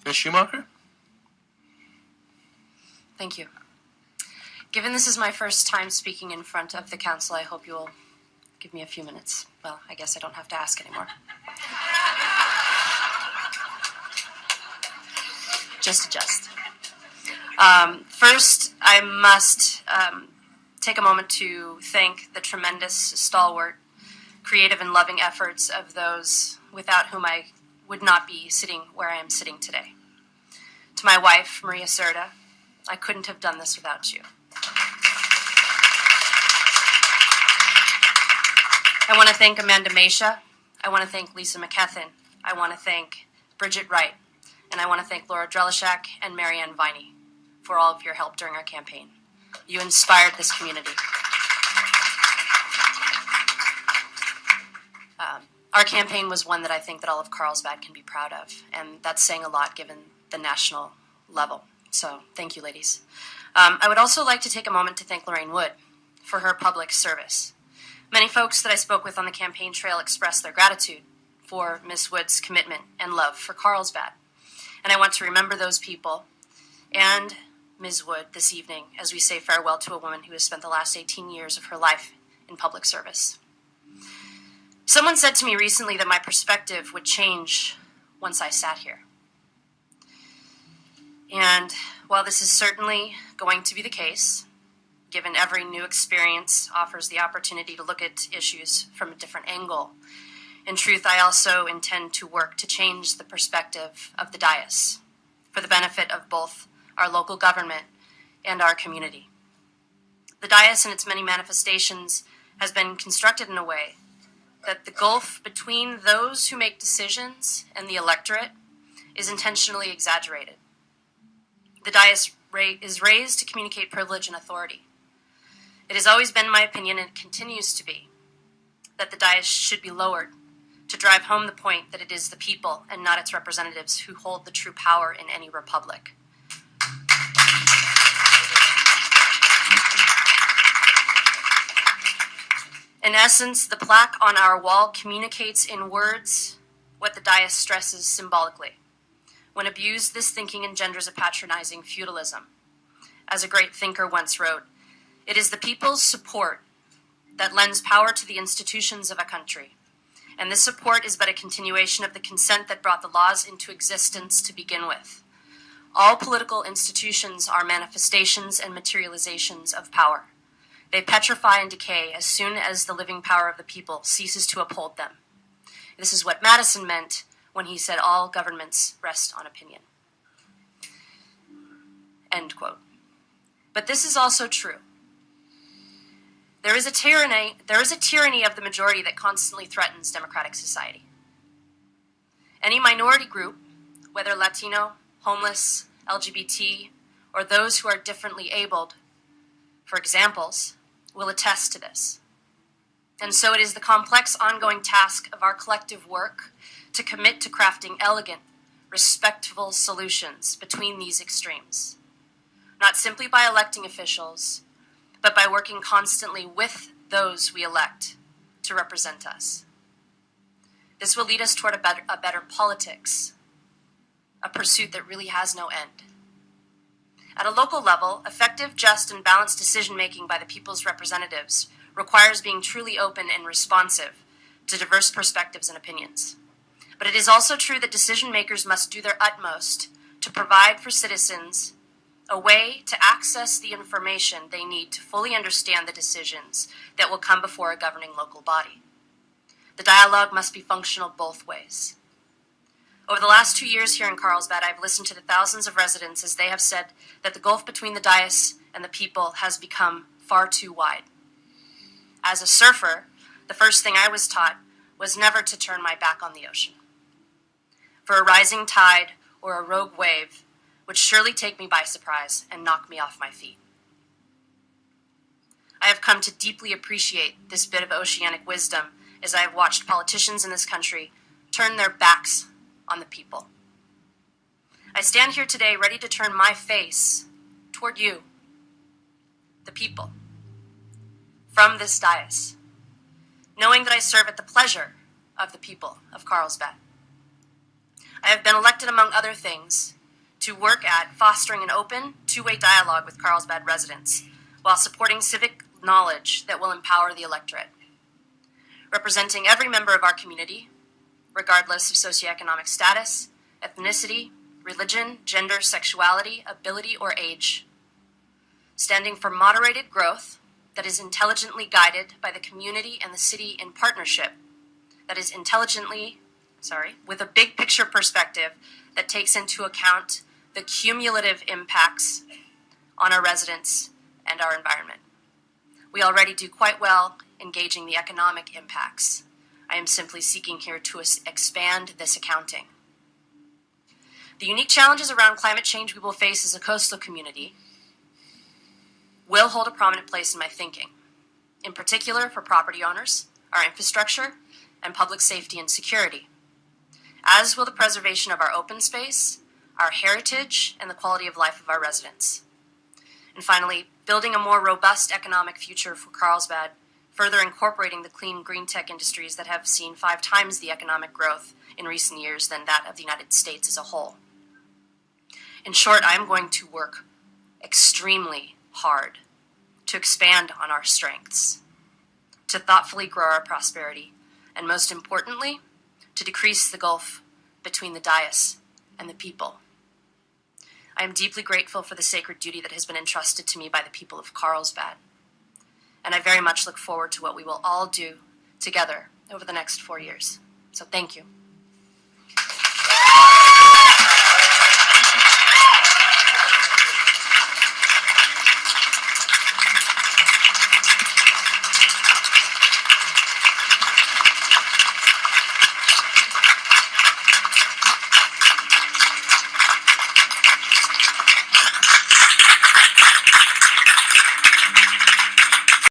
Ms. Schumacher? Thank you. Given this is my first time speaking in front of the council, I hope you will give me a few minutes. Well, I guess I don't have to ask anymore. Just adjust. First, I must take a moment to thank the tremendous, stalwart, creative, and loving efforts of those without whom I would not be sitting where I am sitting today. To my wife, Maria Cerda, I couldn't have done this without you. I want to thank Amanda Mesha. I want to thank Lisa McKethan. I want to thank Bridget Wright. And I want to thank Laura Drelishak and Marianne Viney for all of your help during our campaign. You inspired this community. Our campaign was one that I think that all of Carlsbad can be proud of, and that's saying a lot given the national level. So thank you, ladies. I would also like to take a moment to thank Lorraine Wood for her public service. Many folks that I spoke with on the campaign trail expressed their gratitude for Ms. Wood's commitment and love for Carlsbad. And I want to remember those people and Ms. Wood this evening as we say farewell to a woman who has spent the last 18 years of her life in public service. Someone said to me recently that my perspective would change once I sat here. And while this is certainly going to be the case, given every new experience offers the opportunity to look at issues from a different angle, in truth, I also intend to work to change the perspective of the dais for the benefit of both our local government and our community. The dais in its many manifestations has been constructed in a way that the gulf between those who make decisions and the electorate is intentionally exaggerated. The dais is raised to communicate privilege and authority. It has always been my opinion, and it continues to be, that the dais should be lowered to drive home the point that it is the people and not its representatives who hold the true power in any republic. In essence, the plaque on our wall communicates in words what the dais stresses symbolically. When abused, this thinking engenders a patronizing feudalism. As a great thinker once wrote, "It is the people's support that lends power to the institutions of a country. And this support is but a continuation of the consent that brought the laws into existence to begin with. All political institutions are manifestations and materializations of power. They petrify and decay as soon as the living power of the people ceases to uphold them." This is what Madison meant when he said all governments rest on opinion. End quote. But this is also true. There is a tyranny of the majority that constantly threatens democratic society. Any minority group, whether Latino, homeless, LGBT, or those who are differently abled, for examples, will attest to this. And so it is the complex ongoing task of our collective work to commit to crafting elegant, respectful solutions between these extremes, not simply by electing officials, but by working constantly with those we elect to represent us. This will lead us toward a better politics, a pursuit that really has no end. At a local level, effective, just, and balanced decision-making by the people's representatives requires being truly open and responsive to diverse perspectives and opinions. But it is also true that decision-makers must do their utmost to provide for citizens a way to access the information they need to fully understand the decisions that will come before a governing local body. The dialogue must be functional both ways. Over the last 2 years here in Carlsbad, I've listened to the thousands of residents as they have said that the gulf between the dais and the people has become far too wide. As a surfer, the first thing I was taught was never to turn my back on the ocean. For a rising tide or a rogue wave would surely take me by surprise and knock me off my feet. I have come to deeply appreciate this bit of oceanic wisdom as I have watched politicians in this country turn their backs on the people. I stand here today ready to turn my face toward you, the people, from this dais, knowing that I serve at the pleasure of the people of Carlsbad. I have been elected, among other things, to work at fostering an open, two-way dialogue with Carlsbad residents while supporting civic knowledge that will empower the electorate. Representing every member of our community, regardless of socioeconomic status, ethnicity, religion, gender, sexuality, ability, or age. Standing for moderated growth that is intelligently guided by the community and the city in partnership, that is with a big picture perspective that takes into account the cumulative impacts on our residents and our environment. We already do quite well engaging the economic impacts. I am simply seeking here to expand this accounting. The unique challenges around climate change we will face as a coastal community will hold a prominent place in my thinking, in particular for property owners, our infrastructure, and public safety and security, as will the preservation of our open space, our heritage, and the quality of life of our residents. And finally, building a more robust economic future for Carlsbad, further incorporating the clean green tech industries that have seen 5 times the economic growth in recent years than that of the United States as a whole. In short, I am going to work extremely hard to expand on our strengths, to thoughtfully grow our prosperity, and most importantly, to decrease the gulf between the dais and the people. I am deeply grateful for the sacred duty that has been entrusted to me by the people of Carlsbad, and I very much look forward to what we will all do together over the next 4 years. So thank you.